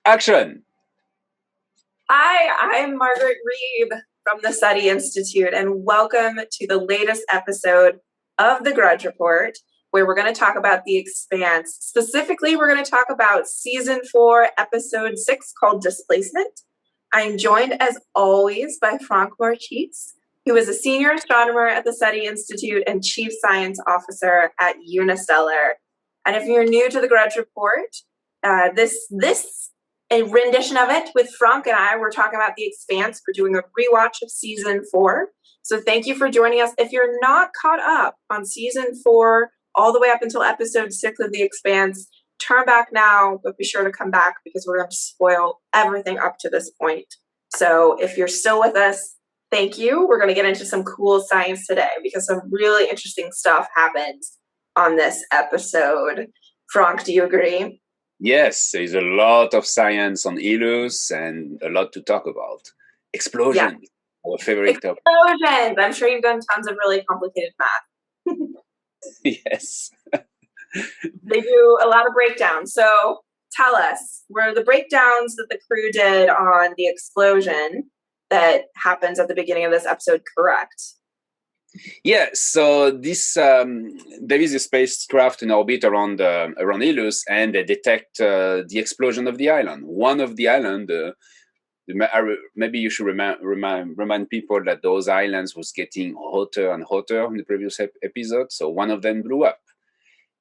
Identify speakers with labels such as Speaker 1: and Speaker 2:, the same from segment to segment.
Speaker 1: Action!
Speaker 2: Hi, I'm Margaret Reeb from the SETI Institute, and welcome to the latest episode of the Grudge Report, where we're going to talk about the Expanse. Specifically, we're going to talk about Season 4, Episode 6, called Displacement. I'm joined, as always, by Franck Marchis, who is a senior astronomer at the SETI Institute and chief science officer at Unistellar. And if you're new to the Grudge Report, a rendition of it with Franck and I, we're talking about the Expanse. We're doing a rewatch of Season 4. So thank you for joining us. If you're not caught up on Season 4, all the way up until Episode 6 of the Expanse, turn back now, but be sure to come back because we're going to spoil everything up to this point. So if you're still with us, thank you. We're going to get into some cool science today because some really interesting stuff happens on this episode. Franck, do you agree?
Speaker 1: Yes, there's a lot of science on Ilus and a lot to talk about. Explosions, our favorite topic.
Speaker 2: Explosions! I'm sure you've done tons of really complicated math.
Speaker 1: Yes.
Speaker 2: They do a lot of breakdowns. So tell us, were the breakdowns that the crew did on the explosion that happens at the beginning of this episode correct?
Speaker 1: Yeah, so this there is a spacecraft in orbit around Ilus, and they detect the explosion of the island. One of the island, maybe you should remind people that those islands was getting hotter and hotter in the previous episode. So one of them blew up,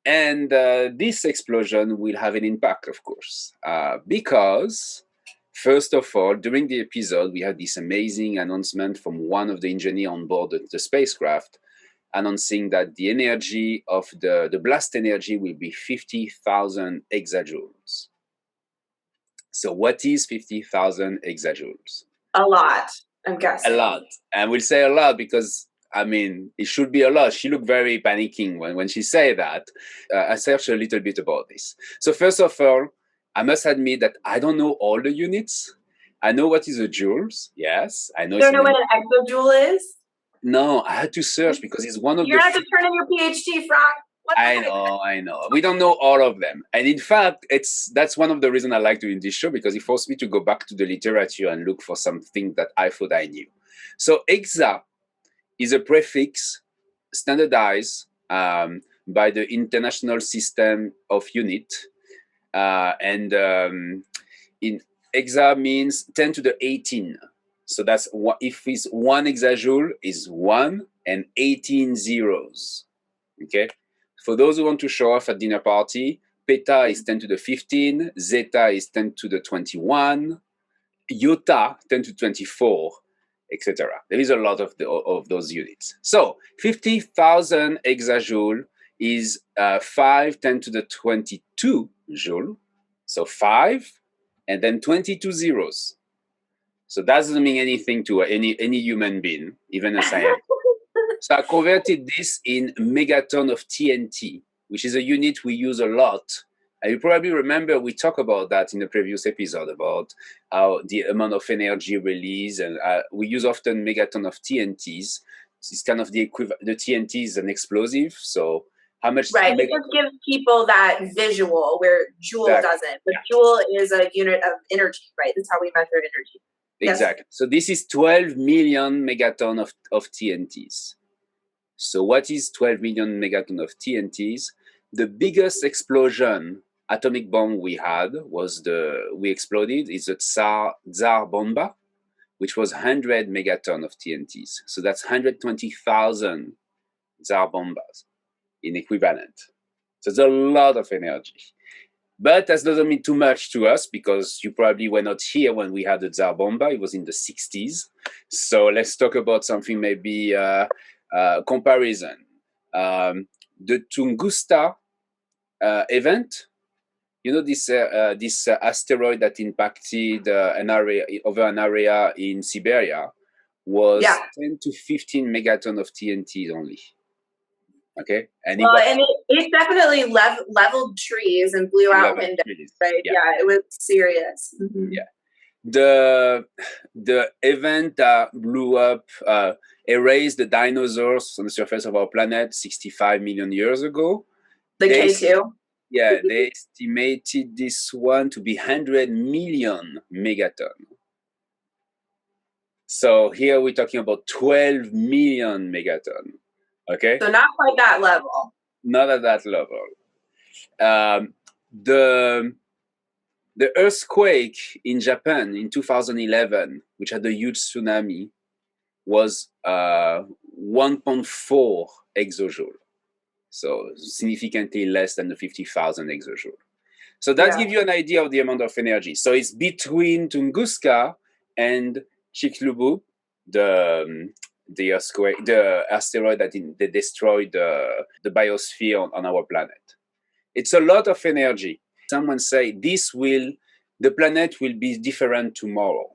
Speaker 1: and this explosion will have an impact, of course, because. First of all, during the episode, we had this amazing announcement from one of the engineers on board the spacecraft, announcing that the energy of the blast energy will be 50,000 exajoules. So what is 50,000 exajoules?
Speaker 2: A lot, I'm guessing.
Speaker 1: A lot. And we'll say a lot because, I mean, it should be a lot. She looked very panicking when she said that. I searched a little bit about this. So first of all, I must admit that I don't know all the units. I know what is a joules. Yes, I know.
Speaker 2: You don't know what an exajoule is?
Speaker 1: No, I had to search because it's one of
Speaker 2: You're going to have to turn in your PhD, Franck.
Speaker 1: I know. We don't know all of them. And in fact, that's one of the reasons I like doing this show, because it forced me to go back to the literature and look for something that I thought I knew. So exa is a prefix standardized by the International System of Unit. In exa means 10 to the 18. So that's what, if it's 1 exajoule is 1 and 18 zeros. Okay. For those who want to show off at dinner party, peta is 10 to the 15, zeta is 10 to the 21, iota 10 to 24, etc. There is a lot of those units. So 50,000 exajoule is 5 10 to the 22 joule. So 5 and then 22 zeros. So that doesn't mean anything to any human being, even a scientist. So I converted this in megaton of TNT, which is a unit we use a lot. And you probably remember we talked about that in the previous episode about how the amount of energy released, and we use often megaton of TNTs. It's kind of the equivalent. The TNT is an explosive, so how much?
Speaker 2: Right, it just gives people that visual where joule doesn't. But joule is a unit of energy, right? That's how we measure energy.
Speaker 1: Exactly. Yes. So this is 12 million megaton of TNTs. So what is 12 million megaton of TNTs? The biggest explosion atomic bomb we had we exploded is the Tsar Bomba, which was 100 megaton of TNTs. So that's 120,000 Tsar Bombas in equivalent. So it's a lot of energy. But that doesn't mean too much to us because you probably were not here when we had the Tsar Bomba. It was in the 60s. So let's talk about something maybe comparison. The Tunguska event, you know, this asteroid that impacted an area in Siberia was 10 to 15 megaton of TNT only. Okay, and
Speaker 2: it definitely leveled trees and blew out windows. Right? Yeah, it was serious. Mm-hmm.
Speaker 1: Yeah, the event that blew up erased the dinosaurs on the surface of our planet 65 million years ago.
Speaker 2: The K2.
Speaker 1: Yeah, they estimated this one to be 100 million megaton. So here we're talking about 12 million megaton. Okay?
Speaker 2: So not quite that level.
Speaker 1: Not at that level. The earthquake in Japan in 2011, which had a huge tsunami, was 1.4 exajoule. So significantly less than the 50,000 exajoule. So that gives you an idea of the amount of energy. So it's between Tunguska and Chicxulub, the earthquake, the asteroid that destroyed the biosphere on our planet. It's a lot of energy. Someone say the planet will be different tomorrow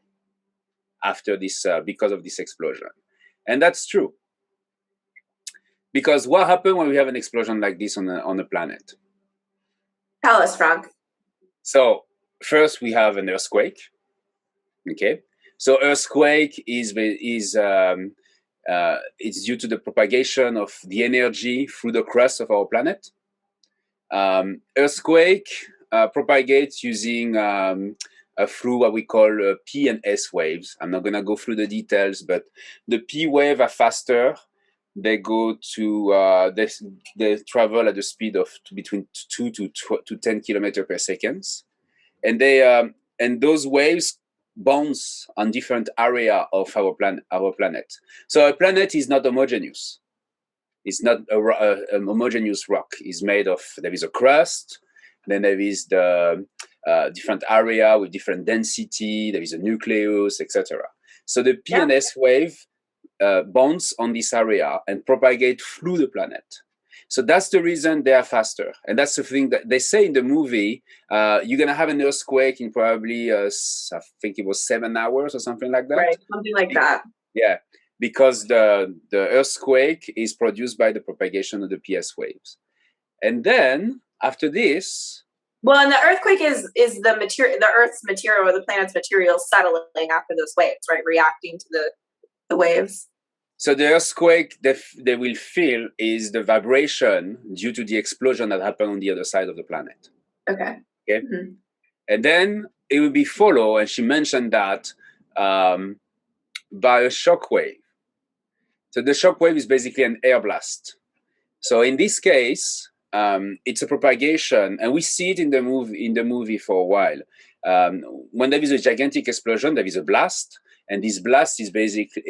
Speaker 1: after this because of this explosion, and that's true. Because what happens when we have an explosion like this on a planet?
Speaker 2: Tell us, Franck.
Speaker 1: So first we have an earthquake. Okay, so earthquake is it's due to the propagation of the energy through the crust of our planet. Earthquake propagates using through what we call P and S waves. I'm not going to go through the details, but the P wave are faster. They go to they travel at the speed of between 2 to 10 kilometers per second, and they and those waves bounce on different area of our planet. So our planet is not homogeneous. It's not a homogeneous rock. It's made of, there is a crust, then there is the different area with different density, there is a nucleus, etc. So the P and S wave bounce on this area and propagate through the planet. So that's the reason they are faster. And that's the thing that they say in the movie, you're going to have an earthquake in probably, I think it was 7 hours or something like that.
Speaker 2: Right, something like that.
Speaker 1: Yeah, because the earthquake is produced by the propagation of the PS waves. And then after this...
Speaker 2: Well, and the earthquake is the material, the Earth's material or the planet's material settling after those waves, right? Reacting to the waves.
Speaker 1: So the earthquake they will feel is the vibration due to the explosion that happened on the other side of the planet.
Speaker 2: Okay.
Speaker 1: Mm-hmm. And then it will be followed, and she mentioned that, by a shock wave. So the shock wave is basically an air blast. So in this case, it's a propagation, and we see it in the movie for a while. When there is a gigantic explosion, there is a blast, and this blast is basically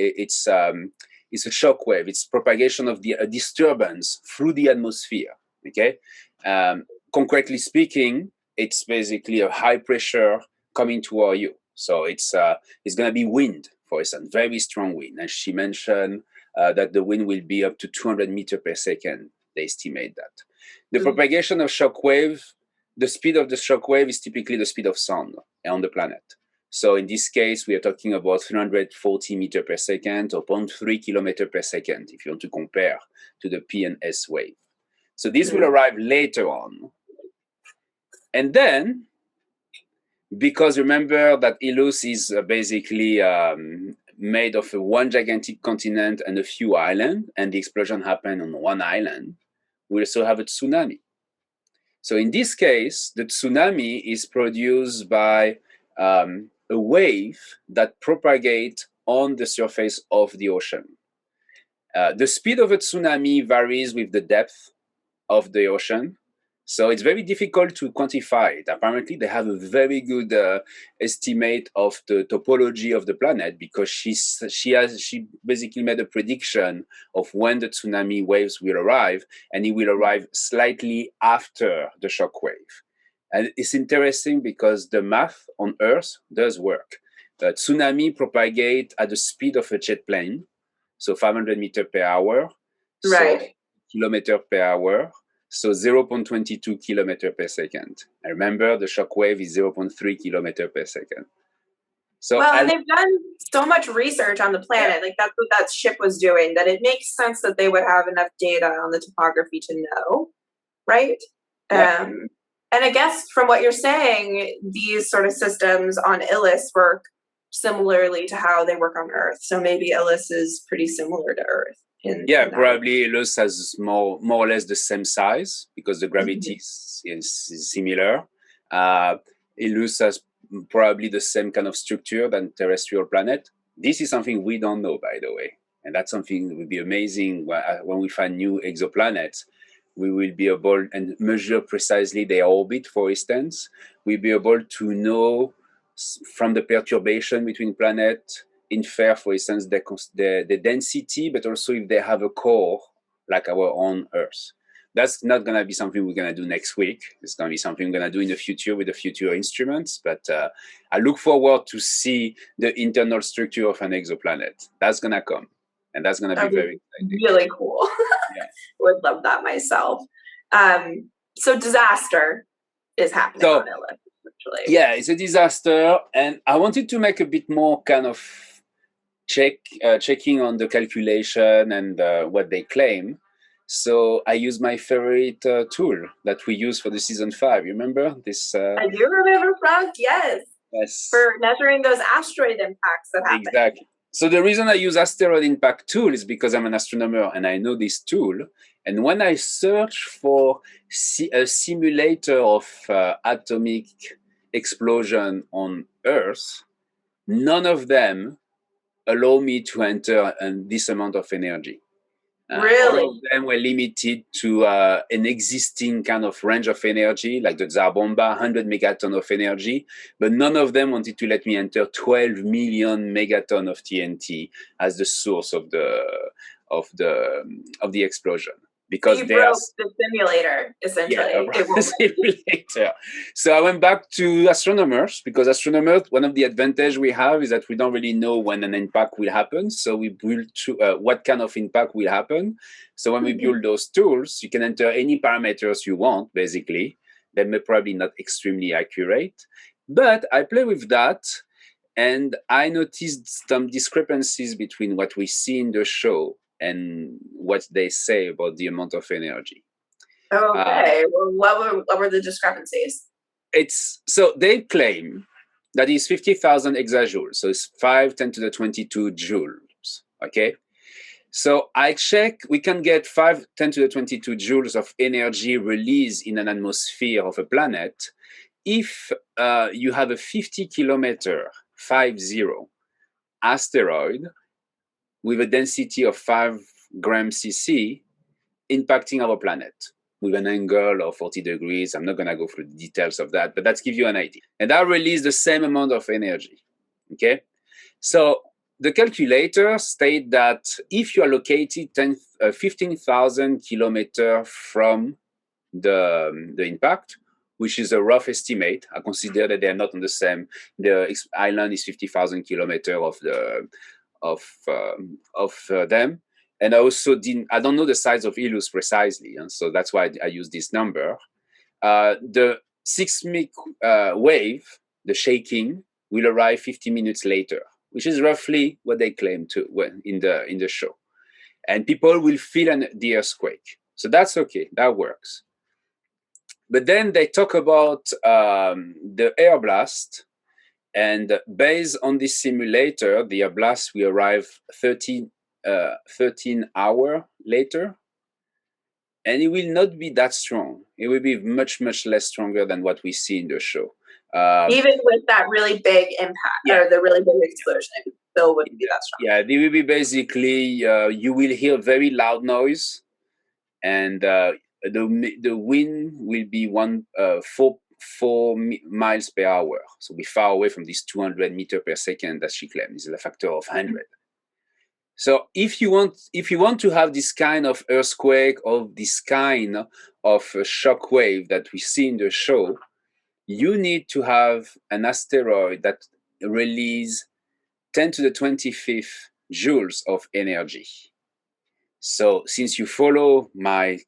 Speaker 1: it's a shock wave. It's propagation of a disturbance through the atmosphere. Okay, concretely speaking, it's basically a high pressure coming toward you. So it's going to be wind, for instance, very strong wind. And she mentioned that the wind will be up to 200 meters per second. They estimate that. The propagation of shock wave, the speed of the shock wave is typically the speed of sound on the planet. So in this case, we are talking about 340 meters per second or 0.3 kilometers per second, if you want to compare to the P and S wave. So this will arrive later on. And then, because remember that Ilus is basically made of one gigantic continent and a few islands, and the explosion happened on one island, we also have a tsunami. So in this case, the tsunami is produced by a wave that propagates on the surface of the ocean. The speed of a tsunami varies with the depth of the ocean. So it's very difficult to quantify it. Apparently, they have a very good estimate of the topology of the planet, because she basically made a prediction of when the tsunami waves will arrive, and it will arrive slightly after the shock wave. And it's interesting because the math on Earth does work. The tsunami propagate at the speed of a jet plane, so 500 meters per hour,
Speaker 2: right?
Speaker 1: So kilometers per hour. So 0.22 kilometers per second. And remember, the shock wave is 0.3 kilometers per second. So
Speaker 2: and they've done so much research on the planet, like that's what that ship was doing, that it makes sense that they would have enough data on the topography to know, right? Yeah. And I guess from what you're saying, these sort of systems on Ilus work similarly to how they work on Earth. So maybe Ilus is pretty similar to Earth.
Speaker 1: Yeah, probably Ilus has more or less the same size because the gravity is similar. Ilus has probably the same kind of structure than terrestrial planet. This is something we don't know, by the way, and that's something that would be amazing when we find new exoplanets. We will be able and measure precisely their orbit, for instance. We'll be able to know from the perturbation between planets, infer, for instance, the density, but also if they have a core like our own Earth. That's not going to be something we're going to do next week. It's going to be something we're going to do in the future with the future instruments. But I look forward to see the internal structure of an exoplanet. That's going to come. And that's going to be very exciting.
Speaker 2: Really cool. Yeah. Would love that myself. So disaster is happening on Ilus.
Speaker 1: Yeah, it's a disaster. And I wanted to make a bit more kind of checking on the calculation and what they claim. So I use my favorite tool that we use for the season 5. You remember this?
Speaker 2: I do remember, Franck. Yes.
Speaker 1: Yes.
Speaker 2: For measuring those asteroid impacts that happen.
Speaker 1: Exactly. So the reason I use asteroid impact tool is because I'm an astronomer and I know this tool. And when I search for a simulator of atomic explosion on Earth, none of them allow me to enter this amount of energy.
Speaker 2: Really?
Speaker 1: All of them were limited to an existing kind of range of energy, like the Tsar Bomba, 100 megaton of energy, but none of them wanted to let me enter 12 million megaton of TNT as the source of the explosion. Because
Speaker 2: you broke the simulator, essentially.
Speaker 1: Yeah, the simulator. So I went back to astronomers, because astronomers, one of the advantages we have is that we don't really know when an impact will happen. So we build what kind of impact will happen. So when we build those tools, you can enter any parameters you want, basically. They may probably not extremely accurate. But I play with that, and I noticed some discrepancies between what we see in the show and what they say about the amount of energy.
Speaker 2: Okay. Well, what were the discrepancies?
Speaker 1: So they claim that it's 50,000 exajoules. So it's 5 10 to the 22 joules. Okay. So I check, we can get 5 10 to the 22 joules of energy released in an atmosphere of a planet if you have a 50 kilometer, 50 asteroid with a density of 5 grams cc impacting our planet with an angle of 40 degrees. I'm not going to go through the details of that, but that gives you an idea. And that releases the same amount of energy. Okay? So the calculator state that if you are located 15,000 kilometers from the impact, which is a rough estimate, I consider that they are not on the same. The island is 50,000 kilometers of them. And I also I don't know the size of Ilus precisely, and so that's why I use this number. The seismic wave, the shaking, will arrive 50 minutes later, which is roughly what they claim to in the show. And people will feel the earthquake. So that's okay, that works. But then they talk about the air blast, and based on this simulator, the air blast will arrive 13 hours later, and it will not be that strong. It will be much, much less stronger than what we see in the show.
Speaker 2: Even with that really big impact, or the really big explosion, it still wouldn't be that strong.
Speaker 1: Yeah, they will be basically, you will hear very loud noise, and the wind will be 4 miles per hour. So be far away from this 200 meters per second that she claims. It's a factor of 100. So if you want to have this kind of earthquake or this kind of shock wave that we see in the show, you need to have an asteroid that releases 10 to the 25th joules of energy. So since you follow my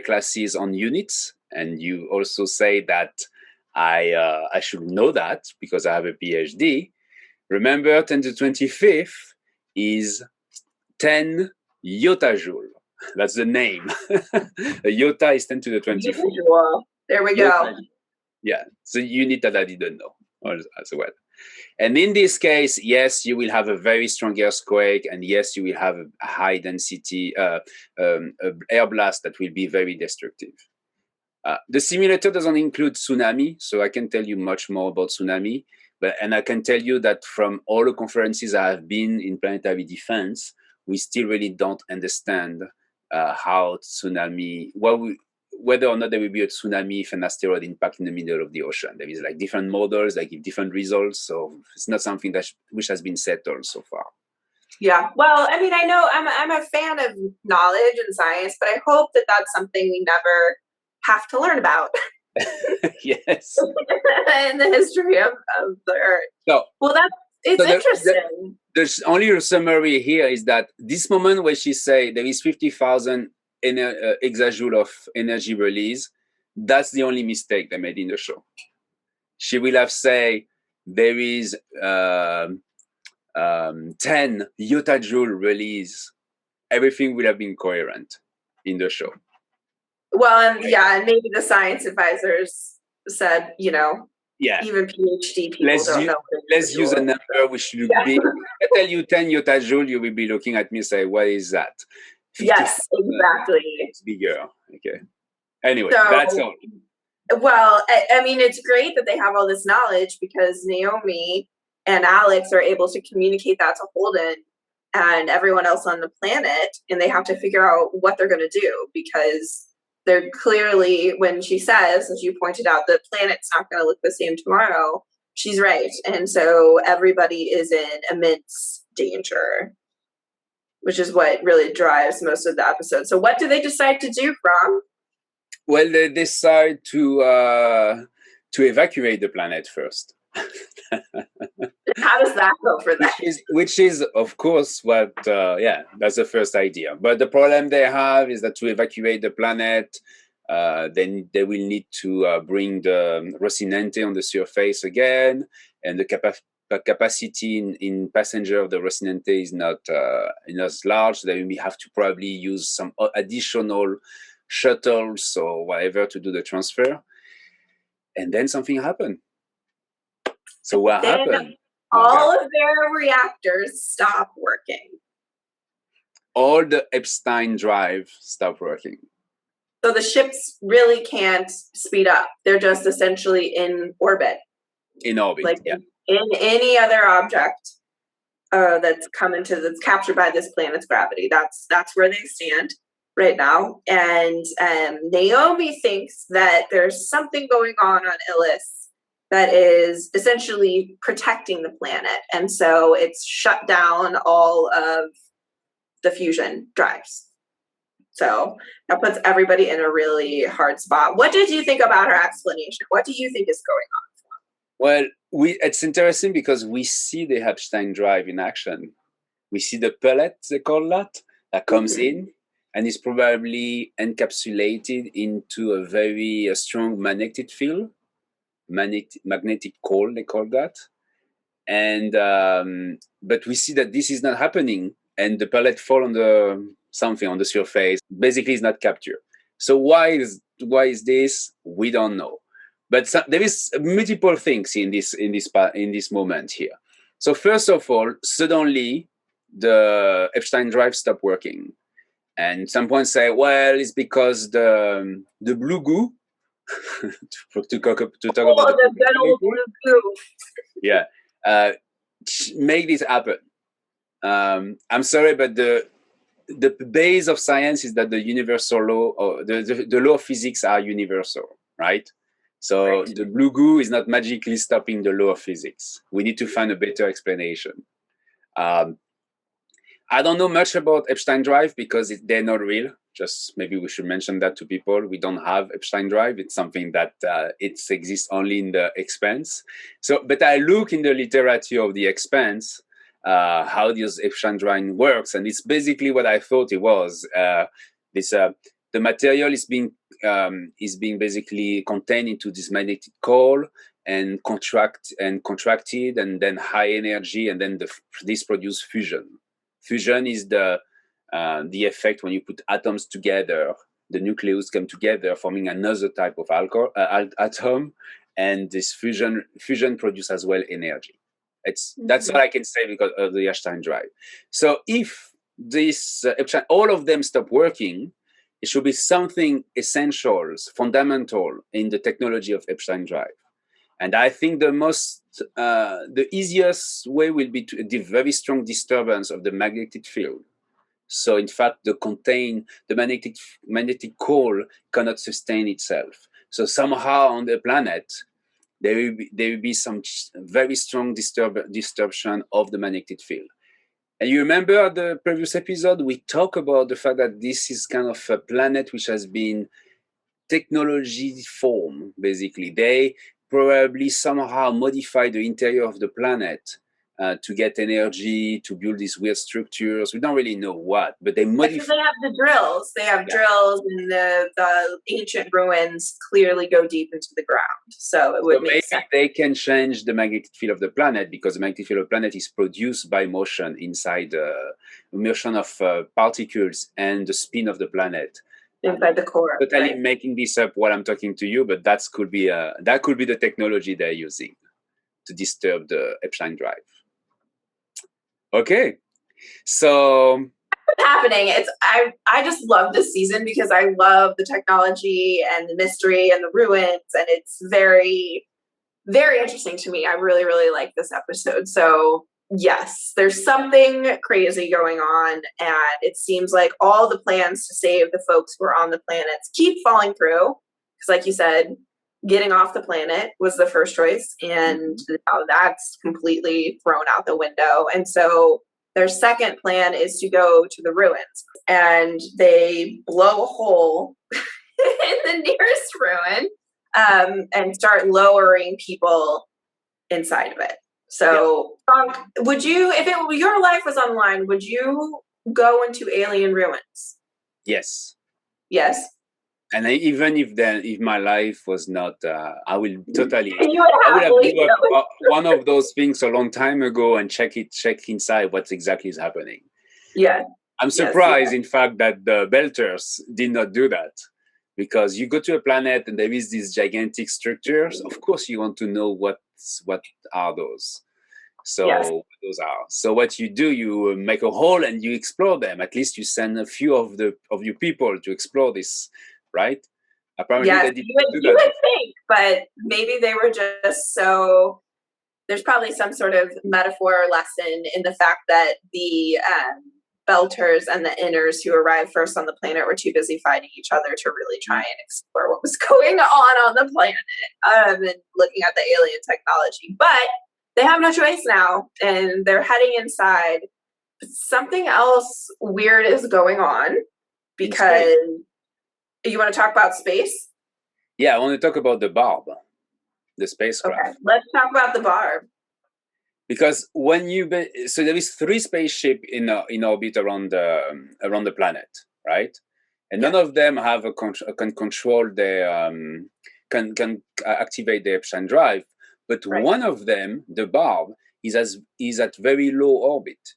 Speaker 1: classes on units, and you also say that I should know that because I have a PhD, remember 10 to the 25th is 10 yotajoule. That's the name. A iota is 10 to the 24.
Speaker 2: There we go.
Speaker 1: Yeah, so unit that I didn't know as well. And in this case, yes, you will have a very strong earthquake, and yes, you will have a high density air blast that will be very destructive. The simulator doesn't include tsunami, so I can tell you much more about tsunami. And I can tell you that from all the conferences I have been in planetary defense, we still really don't understand how tsunami, whether or not there will be a tsunami if an asteroid impact in the middle of the ocean. There is like different models that give different results, so it's not something that which has been settled so far.
Speaker 2: Yeah, well, I mean, I know I'm a fan of knowledge and science, but I hope that that's something we never have to learn about.
Speaker 1: Yes.
Speaker 2: In the history of the Earth.
Speaker 1: So,
Speaker 2: well, it's interesting.
Speaker 1: There's only a summary here is that this moment where she say there is 50,000 exajoule of energy release, that's the only mistake they made in the show. She will have say there is 10 yotajoule release. Everything will have been coherent in the show.
Speaker 2: Well, and yeah, and maybe the science advisors said, you know,
Speaker 1: yeah,
Speaker 2: even PhD people don't know.
Speaker 1: Let's use a number which should be. I tell you 10 yotajoule, you will be looking at me and say, what is that?
Speaker 2: Yes, exactly.
Speaker 1: It's bigger. Okay. Anyway, so, that's all.
Speaker 2: Well, I mean, it's great that they have all this knowledge because Naomi and Alex are able to communicate that to Holden and everyone else on the planet, and they have to figure out what they're going to do because they're clearly, when she says, as you pointed out, the planet's not going to look the same tomorrow, she's right. And so everybody is in immense danger, which is what really drives most of the episode. So what do they decide to do, Franck?
Speaker 1: Well, they decide to evacuate the planet first.
Speaker 2: How does that go for them?
Speaker 1: Which is, of course, what, that's the first idea. But the problem they have is that to evacuate the planet, then they will need to bring the Rocinante on the surface again, and the capacity in passenger of the Rocinante is not as large. They will have to probably use some additional shuttles or whatever to do the transfer. And then something happened. So what happened?
Speaker 2: All of their reactors stop working.
Speaker 1: All the Epstein drive stop working.
Speaker 2: So the ships really can't speed up. They're just essentially in orbit.
Speaker 1: In orbit,
Speaker 2: like
Speaker 1: yeah.
Speaker 2: In any other object that's captured by this planet's gravity. That's where they stand right now. And Naomi thinks that there's something going on Illis that is essentially protecting the planet. And so it's shut down all of the fusion drives. So that puts everybody in a really hard spot. What did you think about her explanation? What do you think is going on?
Speaker 1: Well, it's interesting because we see the Epstein drive in action. We see the pellet, they call that comes in and is probably encapsulated into a very strong magnetic field. Magnetic core, they call that. And but we see that this is not happening, and the pellet fall on something on the surface. Basically, is not captured. So why is this? We don't know. But there is multiple things in this moment here. So first of all, suddenly the Epstein drive stopped working, and some point say, well, it's because the blue goo. to talk about the
Speaker 2: good old blue goo.
Speaker 1: Yeah, make this happen. I'm sorry, but the base of science is that the universal law, or the law of physics are universal, right? So the blue goo is not magically stopping the law of physics. We need to find a better explanation. I don't know much about Epstein drive because they're not real. Just maybe we should mention that to people. We don't have Epstein drive. It's something that it exists only in the Expanse. So, but I look in the literature of the Expanse, how this Epstein drive works, and it's basically what I thought it was. The material is being basically contained into this magnetic core and contracted, and then high energy, and then this produces fusion. Fusion is the effect when you put atoms together, the nucleus come together, forming another type of atom, and this fusion produces as well energy. That's all I can say because of the Epstein drive. So if this all of them stop working, it should be something essential, fundamental in the technology of Epstein drive. And I think the easiest way will be to the very strong disturbance of the magnetic field. So in fact, the magnetic core cannot sustain itself. So somehow on the planet, there will be some very strong distortion of the magnetic field. And you remember the previous episode, we talked about the fact that this is kind of a planet which has been technology form, basically. They probably somehow modify the interior of the planet to get energy, to build these weird structures. We don't really know what, but they modify.
Speaker 2: They have the drills. They have drills, and the ancient ruins clearly go deep into the ground. So it would make sense.
Speaker 1: They can change the magnetic field of the planet because the magnetic field of the planet is produced by motion inside motion of particles and the spin of the planet.
Speaker 2: Inside the core.
Speaker 1: Totally making this up while I'm talking to you, but that could be the technology they're using to disturb the Epstein drive. Okay, so
Speaker 2: what's happening? I just love this season because I love the technology and the mystery and the ruins, and it's very, very interesting to me. I really, really like this episode. So yes, there's something crazy going on, and it seems like all the plans to save the folks who are on the planets keep falling through. Because like you said, getting off the planet was the first choice, and now that's completely thrown out the window. And so their second plan is to go to the ruins, and they blow a hole in the nearest ruin and start lowering people inside of it. So, would you, if your life was online, would you go into alien ruins?
Speaker 1: Yes.
Speaker 2: Yes.
Speaker 1: And even if my life was not, I will totally.
Speaker 2: I would have
Speaker 1: blew up one of those things a long time ago and check inside what exactly is happening.
Speaker 2: Yeah.
Speaker 1: I'm surprised, in fact, that the Belters did not do that, because you go to a planet and there is these gigantic structures. Of course, you want to know what are those. So those are. So what you do, you make a hole and you explore them. At least you send a few of your people to explore this. Right? Apparently they didn't do that.
Speaker 2: You would think, but maybe they were just so. There's probably some sort of metaphor or lesson in the fact that the Belters and the Inners who arrived first on the planet were too busy fighting each other to really try and explore what was going on the planet and looking at the alien technology. But they have no choice now, and they're heading inside. Something else weird is going on because. You want to talk about space?
Speaker 1: Yeah, I want to talk about the Barb, the spacecraft.
Speaker 2: Okay, let's talk about the Barb.
Speaker 1: Because so there is 3 spaceships in orbit around the planet, right? And none of them have can control their can activate the Epstein drive, but one of them, the Barb, is at very low orbit.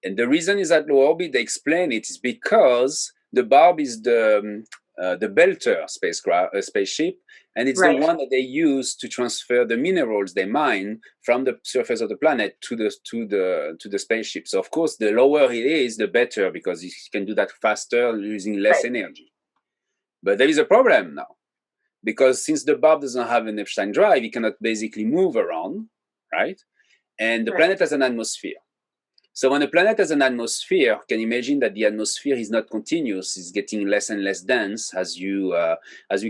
Speaker 1: And the reason is at low orbit, they explain it, is because the Barb is the Belter spaceship, and it's the one that they use to transfer the minerals they mine from the surface of the planet to the spaceship. So of course, the lower it is, the better, because you can do that faster using less energy. But there is a problem now, because since the Barb doesn't have an Epstein drive, it cannot basically move around, right? And the planet has an atmosphere. So when a planet has an atmosphere, you can imagine that the atmosphere is not continuous; it's getting less and less dense, as you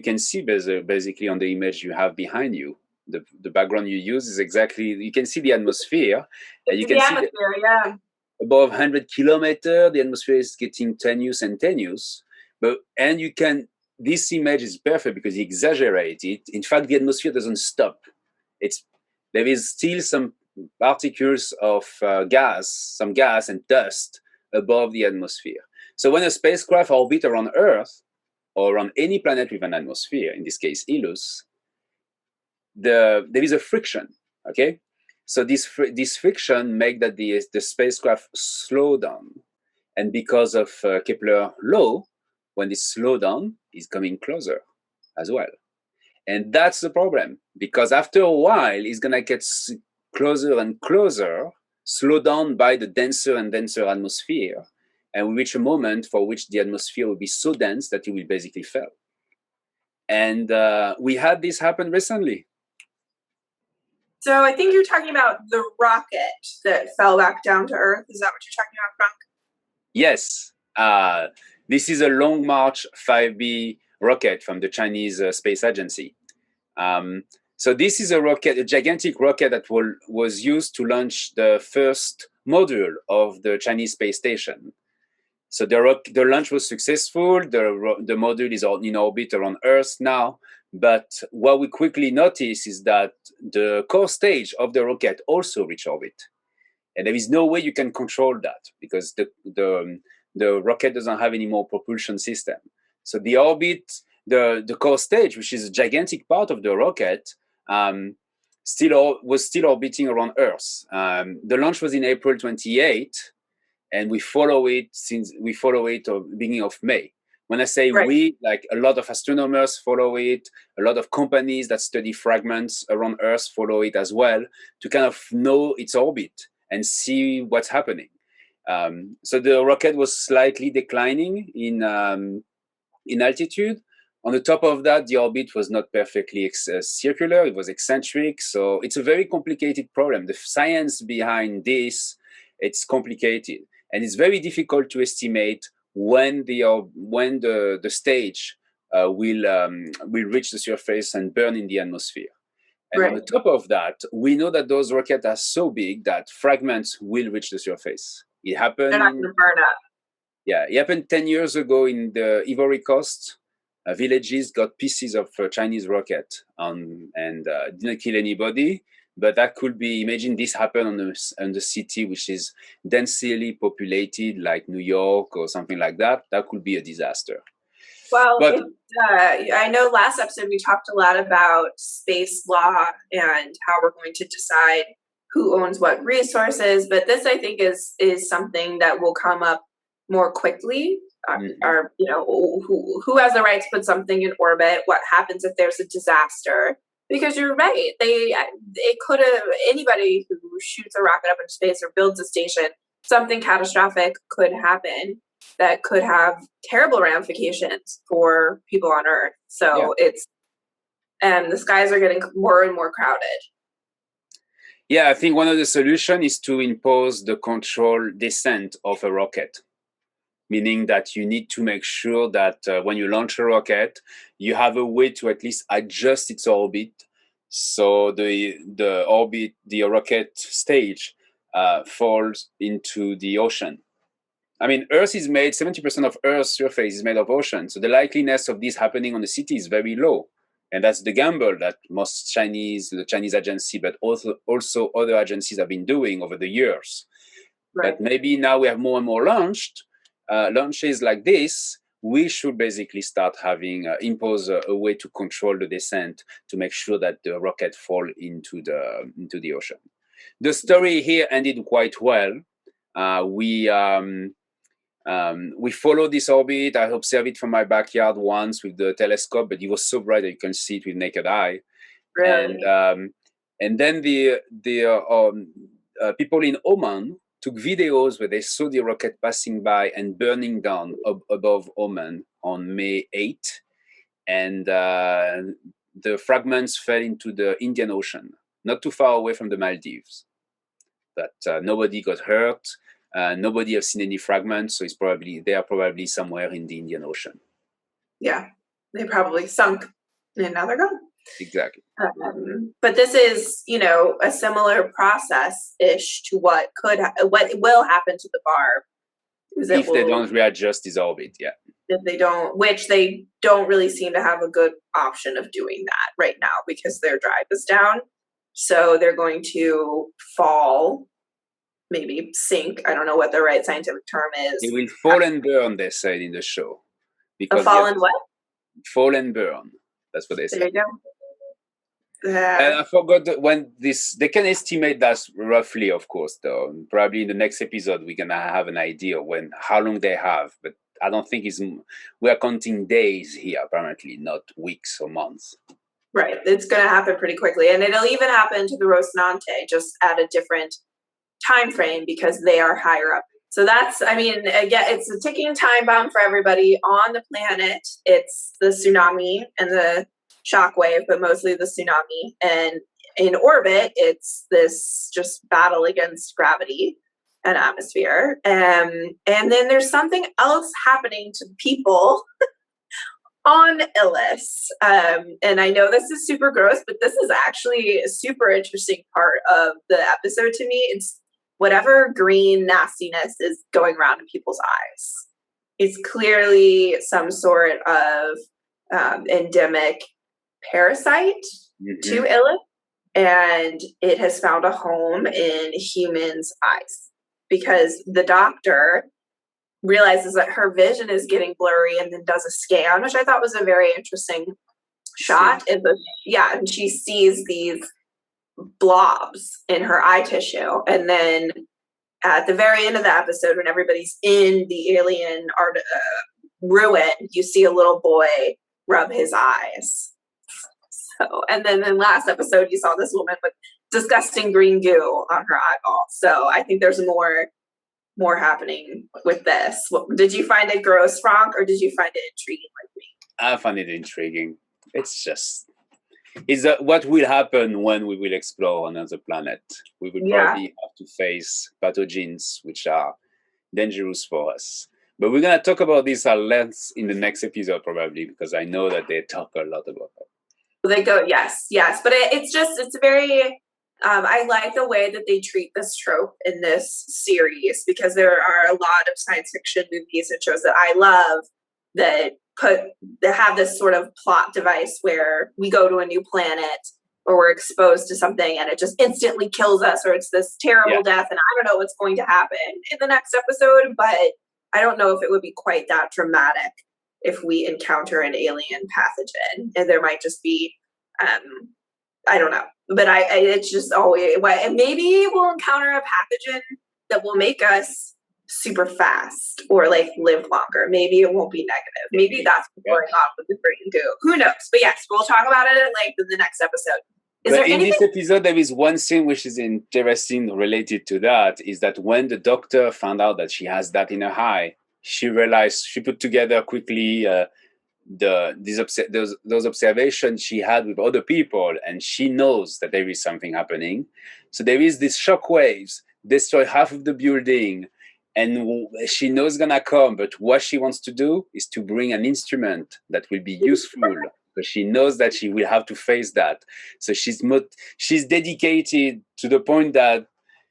Speaker 1: can see basically on the image you have behind you. The background you use is exactly, you can see the atmosphere, and you can see above 100 kilometers, the atmosphere is getting tenuous and tenuous. This image is perfect because you exaggerate it. In fact, the atmosphere doesn't stop. There is still some particles of some gas and dust above the atmosphere. So when a spacecraft orbits around Earth or on any planet with an atmosphere, in this case Ilus, there is a friction. Okay, so this friction makes that the spacecraft slow down, and because of Kepler law, when this slow down is coming closer as well. And that's the problem, because after a while, it's going to get closer and closer, slowed down by the denser and denser atmosphere, and we reach a moment for which the atmosphere will be so dense that it will basically fail. And we had this happen recently.
Speaker 2: So I think you're talking about the rocket that fell back down to Earth. Is that what you're talking about, Franck?
Speaker 1: Yes. This is a Long March 5B rocket from the Chinese Space Agency. So this is a rocket, a gigantic rocket that was used to launch the first module of the Chinese space station. So the launch was successful. The module is in orbit around Earth now. But what we quickly notice is that the core stage of the rocket also reached orbit. And there is no way you can control that because the rocket doesn't have any more propulsion system. So the orbit, the core stage, which is a gigantic part of the rocket, was still orbiting around Earth. The launch was in April 28, and we follow it beginning of May. When I say we, like a lot of astronomers follow it, a lot of companies that study fragments around Earth follow it as well to kind of know its orbit and see what's happening. So the rocket was slightly declining in altitude. On the top of that, the orbit was not perfectly circular, it was eccentric. So it's a very complicated problem. The science behind this, it's complicated. And it's very difficult to estimate when the stage will reach the surface and burn in the atmosphere. And on the top of that, we know that those rockets are so big that fragments will reach the surface. It happened.
Speaker 2: They're not going to burn up.
Speaker 1: Yeah, it happened 10 years ago in the Ivory Coast. Villages got pieces of Chinese rocket and didn't kill anybody. But that could be, imagine this happened on the city which is densely populated like New York or something like that. That could be a disaster.
Speaker 2: Well, I know last episode we talked a lot about space law and how we're going to decide who owns what resources, but this I think is something that will come up more quickly. Or who has the right to put something in orbit? What happens if there's a disaster? Because you're right, it could have, anybody who shoots a rocket up into space or builds a station, something catastrophic could happen that could have terrible ramifications for people on Earth. So and the skies are getting more and more crowded.
Speaker 1: Yeah, I think one of the solutions is to impose the controlled descent of a rocket, meaning that you need to make sure that when you launch a rocket, you have a way to at least adjust its orbit. So the rocket stage falls into the ocean. I mean, Earth is made, 70% of Earth's surface is made of ocean. So the likeliness of this happening on the city is very low. And that's the gamble that the Chinese agency, but also other agencies have been doing over the years. Right. But maybe now we have more and more launches like this. We should basically start having impose a way to control the descent to make sure that the rocket fall into the ocean. The story here ended quite well. We followed this orbit. I observed it from my backyard once with the telescope, but it was so bright that you can see it with naked eye. Really? And then the people in Oman took videos where they saw the rocket passing by and burning down above Oman on May 8. And the fragments fell into the Indian Ocean, not too far away from the Maldives. But nobody got hurt. Nobody has seen any fragments, so they are probably somewhere in the Indian Ocean. Yeah,
Speaker 2: they probably sunk, and now they're gone.
Speaker 1: Exactly.
Speaker 2: But this is, a similar process-ish to what will happen to the barb.
Speaker 1: If they don't readjust its orbit, yeah.
Speaker 2: If they don't, which they don't really seem to have a good option of doing that right now because their drive is down. So they're going to fall, maybe sink. I don't know what the right scientific term is.
Speaker 1: It will fall and burn, they said in the show.
Speaker 2: Because fall and what?
Speaker 1: Fall and burn. That's what they said.
Speaker 2: There you go.
Speaker 1: And I forgot when they can estimate that roughly, of course, though. Probably in the next episode, we're going to have an idea how long they have. But I don't think we are counting days here, apparently, not weeks or months.
Speaker 2: Right. It's going to happen pretty quickly. And it'll even happen to the Rocinante, just at a different time frame because they are higher up. So that's, I mean, again, it's a ticking time bomb for everybody on the planet. It's the tsunami and the shockwave, but mostly the tsunami. And in orbit, it's this just battle against gravity and atmosphere. And then there's something else happening to people on Illis. And I know this is super gross, but this is actually a super interesting part of the episode to me. It's whatever green nastiness is going around in people's eyes. It's clearly some sort of endemic parasite to Illis, and it has found a home in humans' eyes because the doctor realizes that her vision is getting blurry and then does a scan, which I thought was a very interesting shot. And she sees these blobs in her eye tissue. And then at the very end of the episode, when everybody's in the alien ruin, you see a little boy rub his eyes. So, and then in last episode, you saw this woman with disgusting green goo on her eyeball. So I think there's more happening with this. Did you find it gross, Franck, or did you find it intriguing like me?
Speaker 1: I find it intriguing. It's what will happen when we will explore another planet. We will probably have to face pathogens which are dangerous for us. But we're going to talk about this at length in the next episode probably, because I know that they talk a lot about it.
Speaker 2: They go, yes. But it's very... I like the way that they treat this trope in this series because there are a lot of science fiction movies and shows that I love that have this sort of plot device where we go to a new planet or we're exposed to something and it just instantly kills us, or it's this terrible death and I don't know what's going to happen in the next episode, but I don't know if it would be quite that dramatic if we encounter an alien pathogen. And there might just be I don't know, but it's just always, maybe we'll encounter a pathogen that will make us super fast or like live longer. Maybe it won't be negative. Maybe that's what's going on with the green goo. Who knows? But yes, we'll talk about it at length in the next episode.
Speaker 1: This episode, there is one thing which is interesting related to that, is that when the doctor found out that she has that in her eye, she realized, she put together quickly those observations she had with other people, and she knows that there is something happening. So there is this shock waves destroy half of the building, and she knows it's gonna come, but what she wants to do is to bring an instrument that will be useful, because she knows that she will have to face that. So she's dedicated to the point that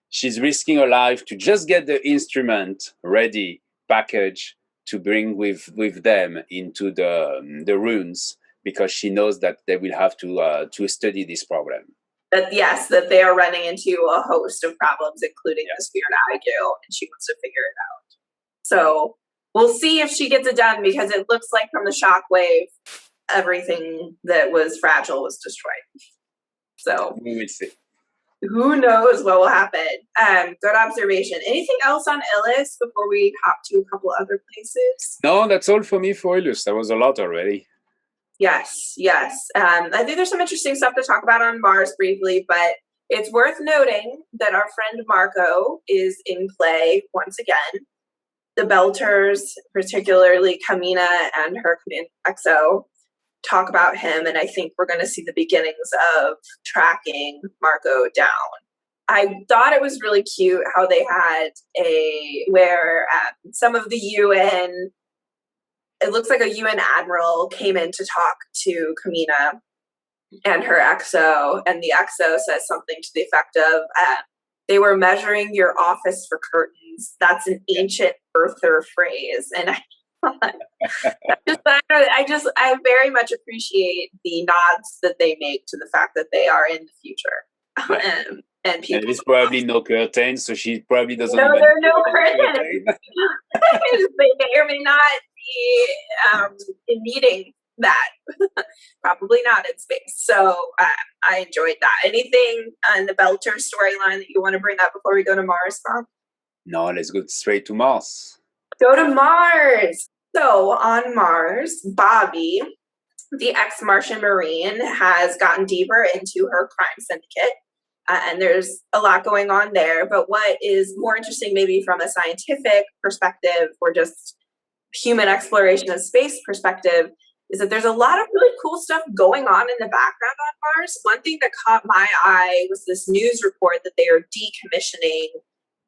Speaker 1: she's risking her life to just get the instrument ready, packaged, to bring with them into the ruins, because she knows that they will have to study this problem.
Speaker 2: That they are running into a host of problems, including this weird ague, and she wants to figure it out. So we'll see if she gets it done, because it looks like from the shockwave, everything that was fragile was destroyed. So
Speaker 1: we will see.
Speaker 2: Who knows what will happen? Good observation. Anything else on Illis before we hop to a couple other places?
Speaker 1: No, that's all for me for Illis. That was a lot already.
Speaker 2: Yes. I think there's some interesting stuff to talk about on Mars briefly, but it's worth noting that our friend Marco is in play once again. The Belters, particularly Kamina and her XO, talk about him, and I think we're going to see the beginnings of tracking Marco down. I thought it was really cute how they had where some of the UN, it looks like a UN admiral came in to talk to Kamina and her XO, and the XO says something to the effect of, they were measuring your office for curtains. That's an ancient Earther phrase. And I very much appreciate the nods that they make to the fact that they are in the future. And people,
Speaker 1: there's probably no curtains, so she probably doesn't.
Speaker 2: No, there are no curtains. They may or may not be needing that. Probably not in space. So I enjoyed that. Anything on the Belter storyline that you want to bring up before we go to Mars, Franck?
Speaker 1: No, let's go straight to Mars.
Speaker 2: Go to Mars. So on Mars, Bobby the ex-Martian Marine has gotten deeper into her crime syndicate, and there's a lot going on there. But what is more interesting, maybe from a scientific perspective or just human exploration of space perspective, is that there's a lot of really cool stuff going on in the background on Mars. One thing that caught my eye was this news report that they are decommissioning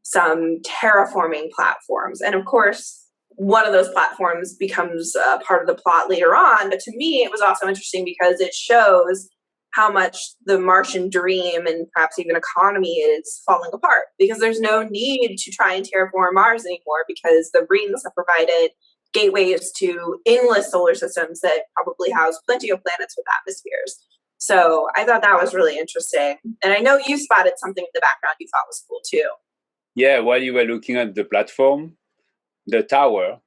Speaker 2: some terraforming platforms. And of course, one of those platforms becomes part of the plot later on. But to me, it was also interesting because it shows how much the Martian dream and perhaps even economy is falling apart, because there's no need to try and terraform Mars anymore, because the rings have provided gateways to endless solar systems that probably house plenty of planets with atmospheres. So I thought that was really interesting. And I know you spotted something in the background you thought was cool too.
Speaker 1: Yeah, while you were looking at the platform, the tower,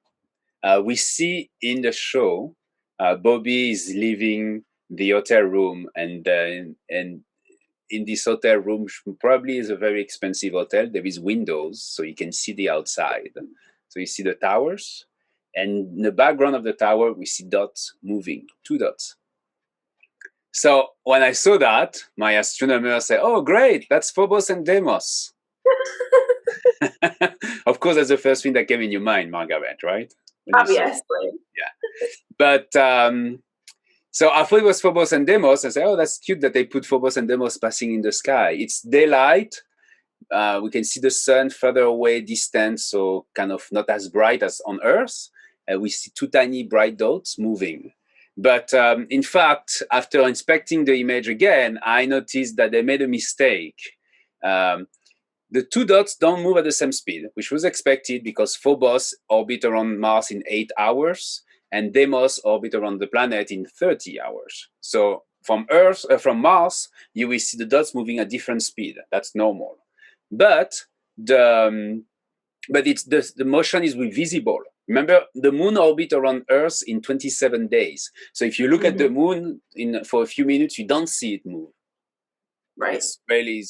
Speaker 1: we see in the show, Bobby is leaving the hotel room, and in this hotel room, probably is a very expensive hotel. There is windows, so you can see the outside. So you see the towers, and in the background of the tower, we see dots moving, 2 dots. So when I saw that, my astronomer said, "Oh, great, that's Phobos and Deimos." Of course, that's the first thing that came in your mind, Margaret, right?
Speaker 2: Obviously.
Speaker 1: Yeah. But so I thought it was Phobos and Deimos. I said, "Oh, that's cute that they put Phobos and Deimos passing in the sky." It's daylight. We can see the sun further away, distant, so kind of not as bright as on Earth. We see 2 tiny bright dots moving. But in fact, after inspecting the image again, I noticed that they made a mistake. The 2 dots don't move at the same speed, which was expected because Phobos orbit around Mars in 8 hours, and Deimos orbit around the planet in 30 hours. So from Mars, you will see the dots moving at different speed. That's normal. But the motion is visible. Remember, the moon orbit around Earth in 27 days. So if you look at the moon for a few minutes, you don't see it move.
Speaker 2: Right.
Speaker 1: It's really,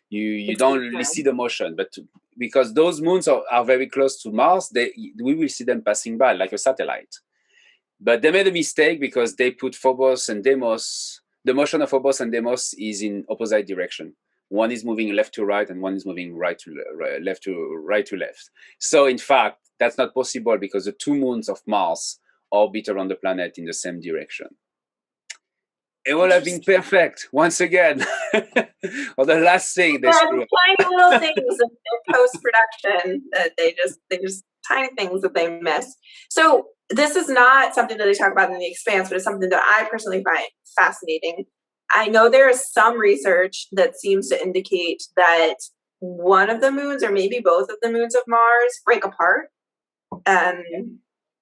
Speaker 1: you don't really see the motion. But because those moons are very close to Mars, we will see them passing by like a satellite. But they made a mistake because they put Phobos and Deimos. The motion of Phobos and Deimos is in opposite direction. One is moving left to right, and one is moving right to left. So in fact, that's not possible because the 2 moons of Mars orbit around the planet in the same direction. It would have been perfect once again. Or the last thing they screw up.
Speaker 2: Tiny little things in post-production that they just tiny things that they miss. So this is not something that they talk about in The Expanse, but it's something that I personally find fascinating. I know there is some research that seems to indicate that one of the moons, or maybe both of the moons of Mars, break apart,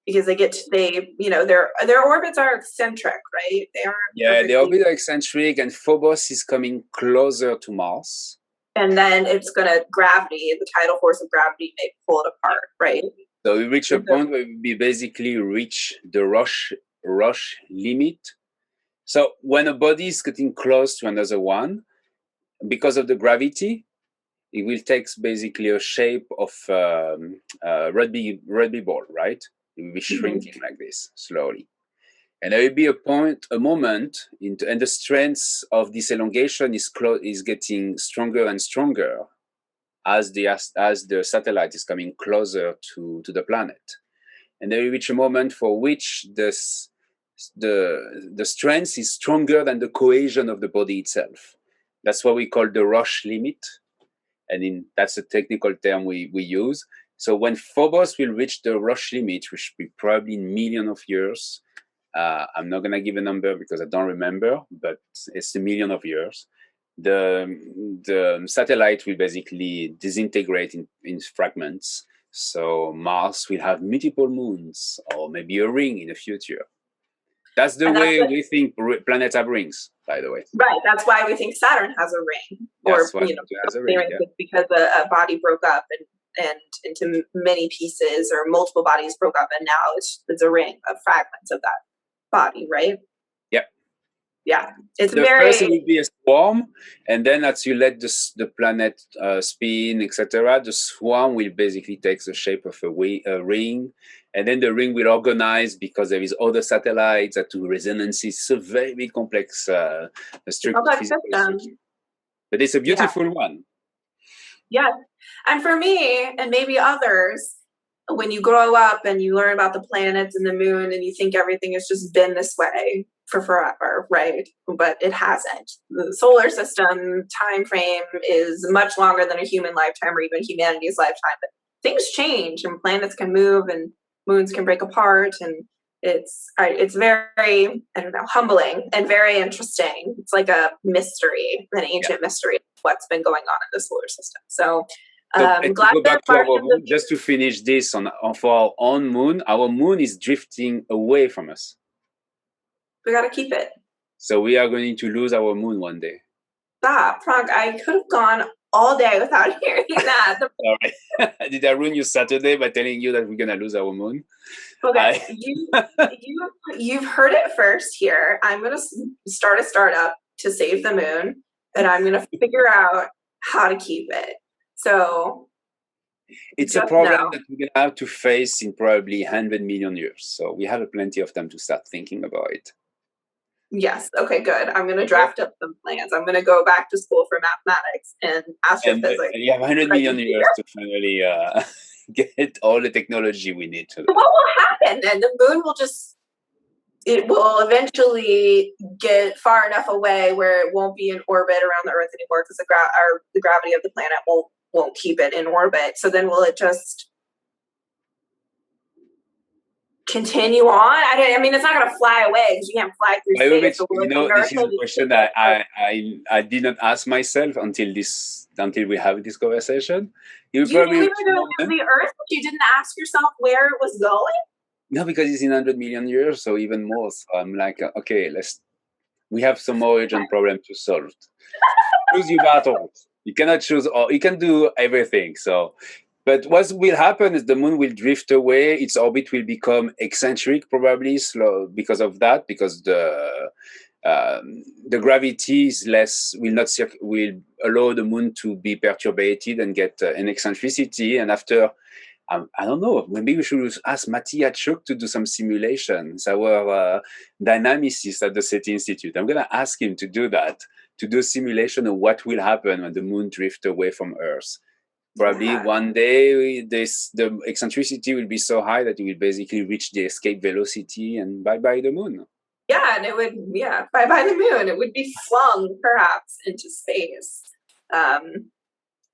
Speaker 2: because their orbits are eccentric, right? They are.
Speaker 1: Yeah, the orbits are eccentric, and Phobos is coming closer to Mars.
Speaker 2: And then it's the tidal force of gravity may pull it apart, right?
Speaker 1: So we reach a point where we basically reach the Roche limit. So when a body is getting close to another one, because of the gravity, it will take basically a shape of a rugby ball, right? It will be shrinking like this slowly. And there will be a moment, and the strength of this elongation is getting stronger and stronger as the satellite is coming closer to the planet. And there will reach a moment for which the strength is stronger than the cohesion of the body itself. That's what we call the Roche limit. And that's a technical term we use. So when Phobos will reach the Roche limit, which will be probably in millions of years, I'm not going to give a number because I don't remember, but it's a million of years, the satellite will basically disintegrate in fragments. So Mars will have multiple moons, or maybe a ring in the future. That's the way we think planets have rings, by the way.
Speaker 2: Right. That's why we think Saturn has a ring.
Speaker 1: That's why it has a ring, yeah.
Speaker 2: Because a body broke up and into many pieces, or multiple bodies broke up, and now it's a ring of fragments of that body, right?
Speaker 1: Yep.
Speaker 2: Yeah, it's
Speaker 1: The first it
Speaker 2: very,
Speaker 1: will be a swarm, and then as you let the planet spin, etc., the swarm will basically take the shape of a ring, and then the ring will organize because there is other satellites that do resonances. It's a very complex
Speaker 2: complex
Speaker 1: physical
Speaker 2: system.
Speaker 1: structure, but it's a beautiful one.
Speaker 2: Yeah. And for me, and maybe others, when you grow up and you learn about the planets and the moon and you think everything has just been this way for forever, right? But it hasn't. The solar system time frame is much longer than a human lifetime or even humanity's lifetime. But things change and planets can move and moons can break apart, and it's very, I don't know, humbling and very interesting. It's like a mystery, an ancient mystery of what's been going on in the solar system. So
Speaker 1: To
Speaker 2: glad
Speaker 1: go
Speaker 2: that
Speaker 1: back to our moon, just to finish this for our own moon, our moon is drifting away from us.
Speaker 2: We got to keep it.
Speaker 1: So we are going to lose our moon one day.
Speaker 2: Stop, Franck. I could have gone all day without hearing that.
Speaker 1: Sorry. Did I ruin your Saturday by telling you that we're going to lose our moon?
Speaker 2: Okay, you've heard it first here. I'm going to start a startup to save the moon, and I'm going to figure out how to keep it. So
Speaker 1: it's a problem that we're going to have to face in probably 100 million years. So we have plenty of time to start thinking about it.
Speaker 2: Yes. Okay, good. I'm going to draft up some plans. I'm going to go back to school for mathematics and astrophysics.
Speaker 1: And you have 100 million years to finally get all the technology we need.
Speaker 2: What will happen then? The moon will it will eventually get far enough away where it won't be in orbit around the Earth anymore because the gravity of the planet won't keep it in orbit. So then will it just continue on? I mean, it's not going to fly away because you can't fly through space. So
Speaker 1: this is a question that I didn't ask myself until we have this conversation.
Speaker 2: You knew we were going to leave the Earth, but you didn't ask yourself where it was going?
Speaker 1: No, because it's in 100 million years, so even more. So I'm like, okay, we have some more urgent problem to solve. Choose your battles. You cannot choose, or you can do everything. So, but what will happen is the moon will drift away. Its orbit will become eccentric, probably slow because of that. Because the gravity is less, will allow the moon to be perturbed and get an eccentricity. And after, I don't know, maybe we should ask Matthias to do some simulations. Our dynamicist at the SETI Institute. I'm going to ask him to do that, to do a simulation of what will happen when the moon drifts away from Earth. Probably one day the eccentricity will be so high that it will basically reach the escape velocity and bye-bye the moon.
Speaker 2: Yeah, and it would, bye-bye the moon. It would be flung, perhaps, into space.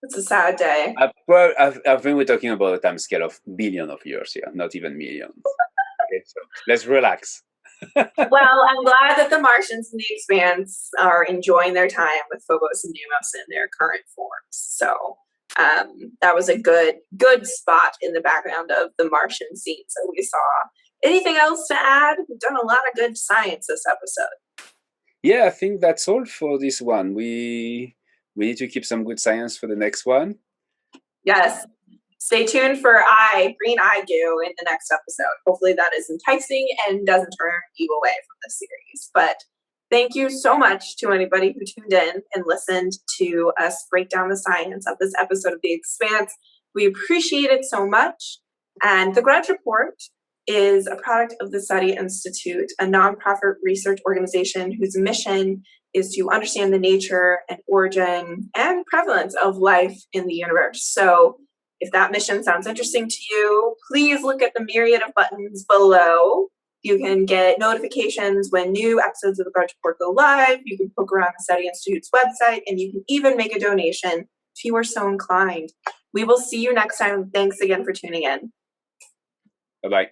Speaker 2: It's a sad day.
Speaker 1: I think we're talking about a time scale of billions of years here, not even millions. Okay, so let's relax.
Speaker 2: Well, I'm glad that the Martians in the Expanse are enjoying their time with Phobos and Deimos in their current forms. So that was a good spot in the background of the Martian scenes that we saw. Anything else to add? We've done a lot of good science this episode.
Speaker 1: Yeah, I think that's all for this one. We need to keep some good science for the next one.
Speaker 2: Yes. Stay tuned for green eye goo in the next episode. Hopefully that is enticing and doesn't turn you away from the series. But thank you so much to anybody who tuned in and listened to us break down the science of this episode of The Expanse. We appreciate it so much. And the Grudge Report is a product of the SETI Institute, a nonprofit research organization whose mission is to understand the nature and origin and prevalence of life in the universe. So if that mission sounds interesting to you, please look at the myriad of buttons below. You can get notifications when new episodes of the Grudge Report go live. You can poke around the SETI Institute's website, and you can even make a donation if you are so inclined. We will see you next time. Thanks again for tuning in.
Speaker 1: Bye-bye.